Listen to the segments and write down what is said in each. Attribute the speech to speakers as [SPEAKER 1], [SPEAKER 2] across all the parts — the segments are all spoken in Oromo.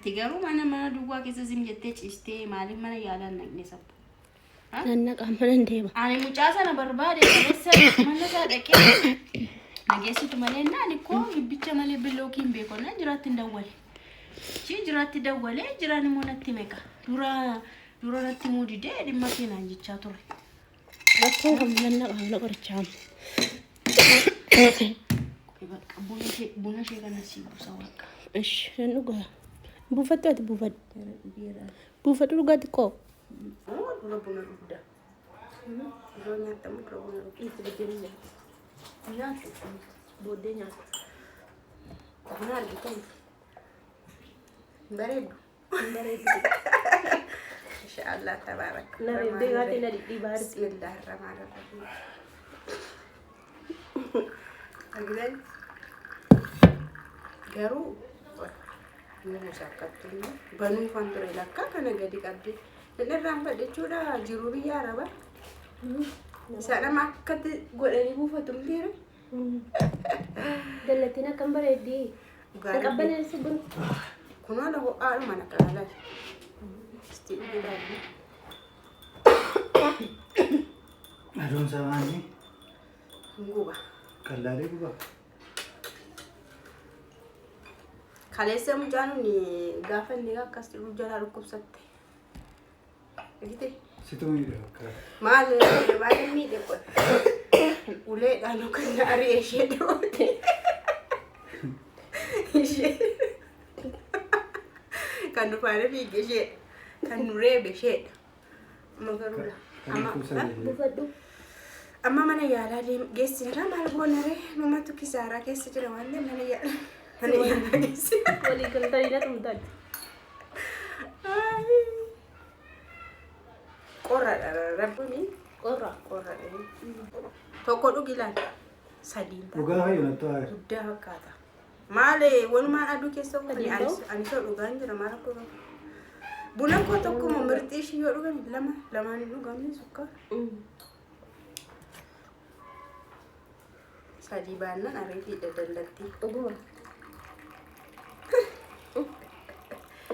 [SPEAKER 1] ati garuu mana duwwaa keessa sim jettee ciistee maaliif mana yaalaan naqne sabbu?
[SPEAKER 2] Nannaqa mana deema.
[SPEAKER 1] Ani mucaa sana barbaade kaleessa mana isaa dhaqee nageessitu malee naan koo gibbicha malee bilookiin beekonna jiraatti hin dawwale. Jiraatti dawwale jiraan immoo natti meeqa? Dura natti muudidee dhimma keenaan jechaa ture.
[SPEAKER 2] Rakkoo kan nannaqa mana qorichaa.
[SPEAKER 1] Bakka buna ishee kana si buusa waaqa.
[SPEAKER 2] Ish dhugaa. Buufattu ati buufadhu. Buufadhu dhugaa xiqqoo.
[SPEAKER 1] Dura buna dhugda. Dura nyaatamu dura buna dhugda.
[SPEAKER 2] Itti bajjanii
[SPEAKER 1] Nyaatu.
[SPEAKER 2] booddee nyaata.
[SPEAKER 1] Buna argitan. Bareedu. Inshaallah tabaarak.
[SPEAKER 2] Nareeddee gaatee na dhidhiibaa arti.
[SPEAKER 1] Bismillahirrahmanirrahim. Argitan. Garuu nama sakkattu banuu fan ture lakka kana gadi qabdi. Irraan fadhichuudha jiru biyya araba. Isaan amma akkatti godhanii buufatu mitiire.
[SPEAKER 2] Dallatiin akkam bareeddii. Qabbaneessi bun.
[SPEAKER 1] Kunoo lafa haadhuma na qaalaa. Isti dhugaadhi.
[SPEAKER 3] Aduun samaanii
[SPEAKER 1] Guba.
[SPEAKER 3] kallaalee guba.
[SPEAKER 1] Kaleessa mucaan ni gaafa inni akkas jiru jalaa dhukkubsatte. Egite
[SPEAKER 3] Situ miidha akka.
[SPEAKER 1] maal miidhe kun uleedhaan kan arii ishee dhoote. Ishee kan dhufaanii fiigee ishee kan nu reebe isheedha. Amma garuudha.
[SPEAKER 2] Buufadhu.
[SPEAKER 1] Amma mana yaalaa geessina maal goonare numatu kisaaraa keessa jira waan ta'eef mana yaalaa.
[SPEAKER 2] Walii galtanii na dhumtan.
[SPEAKER 1] Qorra rabbi
[SPEAKER 2] Qorra.
[SPEAKER 1] tokko dhugilaan sadiin
[SPEAKER 3] Dhugaa fayyadamtu haa.
[SPEAKER 1] guddaa fakkaata. Maali walumaan aduu keessa uffani ani soo dhugaan jira maal akka qabu. Buna koo tokkuma mirxii ishii yoo dhugan lamaan dhugamni sukkaara. Sadii baannaan ariitii daldalatti.
[SPEAKER 2] Dhuguma.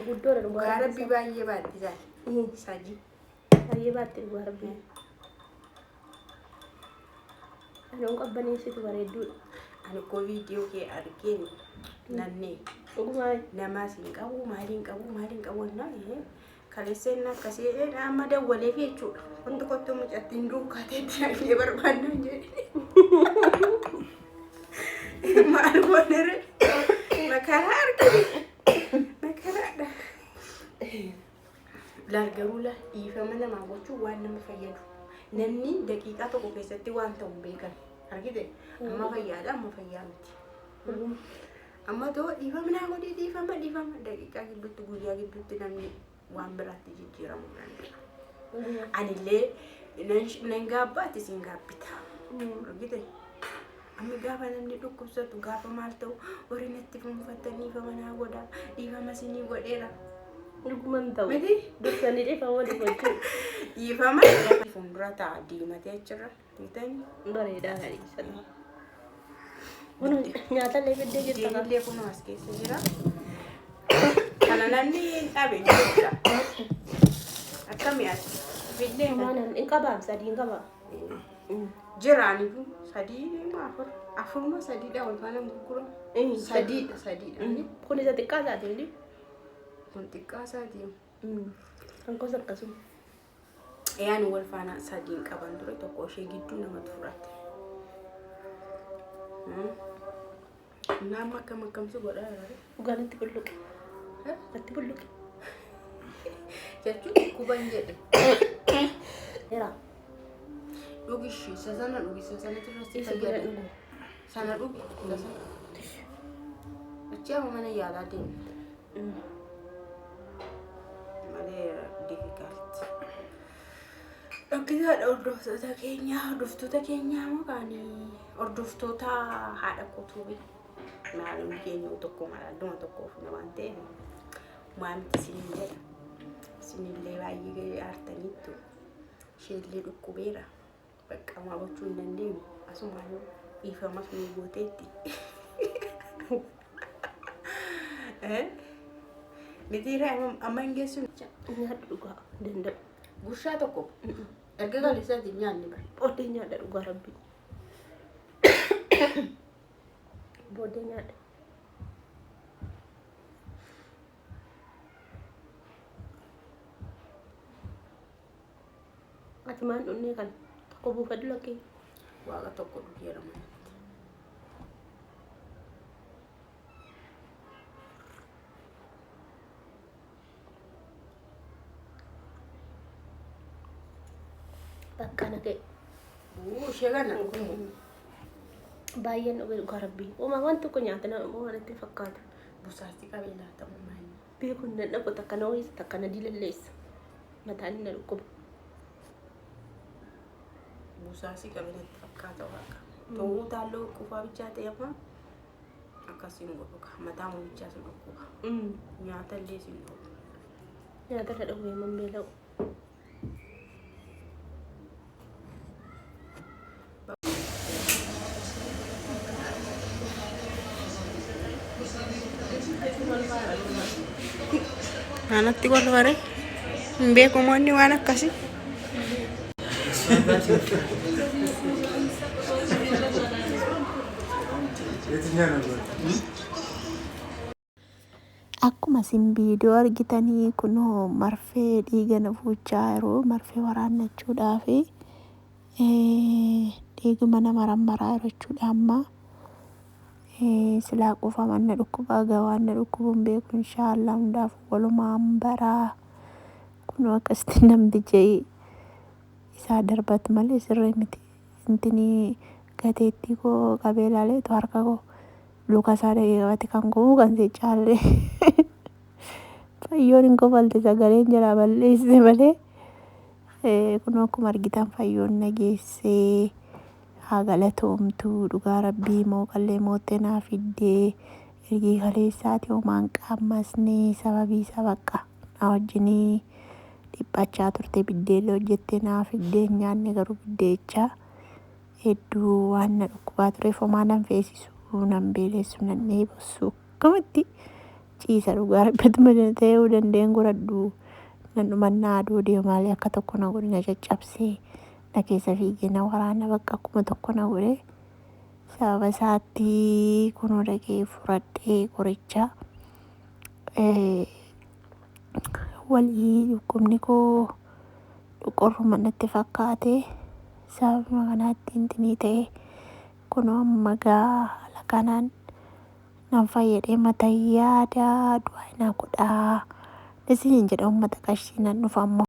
[SPEAKER 2] Guddoodha dhugaa.
[SPEAKER 1] Dhugaa rabbii baay'ee baatti jaal. Sadii.
[SPEAKER 2] Baay'ee baatti dhugaa rabbii. Anoon qabbaneessitu bareedduudha.
[SPEAKER 1] Ani koo viidiyoo kee argeen nannee.
[SPEAKER 2] Dhugumaa.
[SPEAKER 1] Namaas hin qabu maaliin qabu wannaa kaleesseen akkasii amma dawwalee fi jechuudha. Wanti kottuu mucattiin duukaatee dinagdee barbaadna jedhe. Maal goonere makaraa argine makaraadha. Largaruu dhiifama namaa gochuun waan nama fayyadu. Namni daqiiqaa tokko keessatti waan ta'u beekan argite amma fayyaadha amma fayyaa miti. Amma too dhiifama naa godhee dhiifama daqiiqaa gidduutti guyyaa gidduutti namni waan biraatti jijjiiramuu danda'a. Anillee nan gaabbaati siin gaabbita. Argite amma gaafa namni dhukkubsatu gaafa maal ta'u horii natti fuunfatanii dhiifama naa godhaa dhiifama sinii godheera.
[SPEAKER 2] Dhuguman ta'u.
[SPEAKER 1] Miti
[SPEAKER 2] Dursanii dhiifama waliif wajjin.
[SPEAKER 1] dhiifama fuuldura ta'a diimatee achirra bitanii.
[SPEAKER 2] Bareedaa sadii. Kun nyaata illee fiddee jirta.
[SPEAKER 1] Deemillee kun as keessa jira. Kana namni hin dhabe jechuudha. Akkami ati fillee
[SPEAKER 2] Maanan hin qabaam sadii hin qabaa.
[SPEAKER 1] jiraanifu sadii afurma sadiidha walfaana gurguramu. Sadiidha.
[SPEAKER 2] Kun isa xiqqaa isaatiin illee.
[SPEAKER 1] Kun xiqqaa isaatii.
[SPEAKER 2] Kan gosa akkasuma.
[SPEAKER 1] Yaan walfaana sadiin qaban ture tokko ishee gidduu namatti fudhatte. Nama akkamsi godhaa jira.
[SPEAKER 2] Dhugaan itti bulluqe. Itti bulluqe.
[SPEAKER 1] Jechuun kuban jedhe.
[SPEAKER 2] Jira.
[SPEAKER 1] Dhugishi sana dhugisa sana irratti
[SPEAKER 2] Isa bira
[SPEAKER 1] fayyadu.
[SPEAKER 2] dhugu.
[SPEAKER 1] Sana dhugi. Achi amma mana yaalaa deemu. Malee difficult. Dhaggeeffattoota hordoftoota keenyaa maqaanii hordoftoota haadha kutubi. Maalummaa keenya tokko mallattoo tokkoof waan ta'eef maamti isin jedha. Isinillee baay'ee aartaniittu. Isheellee dhukkubeera. Bakka maa gochuu hin dandeenyu. Asumaan dhiifama sun gooteetti. Mitiiree amma hin geessu.
[SPEAKER 2] Nyaadha dhugaa danda'u.
[SPEAKER 1] Gushaa tokko erga galisaati nyaanni bara.
[SPEAKER 2] Booddee nyaadha dhugaa rabbi. Booddee nyaadha. Ati maal dhunnee kan tokko buufadhu lakkee.
[SPEAKER 1] Waaqa tokko dhugeera mana.
[SPEAKER 2] Bakka nagee.
[SPEAKER 1] Ishee kana
[SPEAKER 2] Baay'een dhugee dhugaa rabbii. Uumaa waan tokko nyaata nama waan itti fakkaatu.
[SPEAKER 1] busaasti qabee laatamu maali?
[SPEAKER 2] Beekuun nan dhaqu takka na ho'isu takka na dilalleessa. Mataan na dhukkuba.
[SPEAKER 1] Busaasti qabee natti fakkaata waaqa. Ta'uu taalloo qufaa bichaa ta'e amma akkasiin godhuka. Mataa moo bichaa sun dhukkuba. Nyaata illee sin dhukkuba.
[SPEAKER 2] Nyaata irra dhugee mammeela'u.
[SPEAKER 1] Anatti wal bare hin beeku moonni waan akkasii.
[SPEAKER 2] Akkuma isin viidiyoo argitanii kunoo marfee dhiiga na fuuchaa yeroo marfee waraannachuudhaaf dhiiguma nama marammaraa jechuudha amma. Silaa qofa manna dhukkubaa gawaan na dhukkubuun beeku inshaallah hundaaf walumaan baraa kunoo akkasitti namni jee isaa darbatu malee sirrii miti. Intinii gateettii koo qabee ilaaleetu harka koo luka isaa dhaggeeffate kan koo kan see caallee fayyoon hin kofalte sagaleen jalaa balleesse malee kunoo akkuma argitan fayyoon nageessee. Haa galatoomtuu dhugaa rabbii mooqallee moottee naa fiddee ergii kaleessaati homaan qaammasnee sababii isa bakka na wajjinii dhiphachaa turte biddeellee hojjettee naa fiddee nyaanne garuu biddeecha hedduu waan na dhukkubaa tureef homaa nan feesisu nan beelessu nan dheebossu akkamitti ciisa dhugaa rabbiituma ta'uu dandeenyu godhadhu nan dhumannaa aduu deemaalee akka tokko na godhina caccabsee. Na keessa fiigee na waraana bakka akkuma tokko na godhe sababa isaatti kunoo dhaqee fudhadhee qoricha walii dhukkubni koo dhukkubuma natti fakkaate sababa kanaatti intinii ta'e kunoo amma haala kanaan nan fayyadee mataa yaada du'aa na godhaa isiniin jedha uummata qarshii nan dhufa ammoo.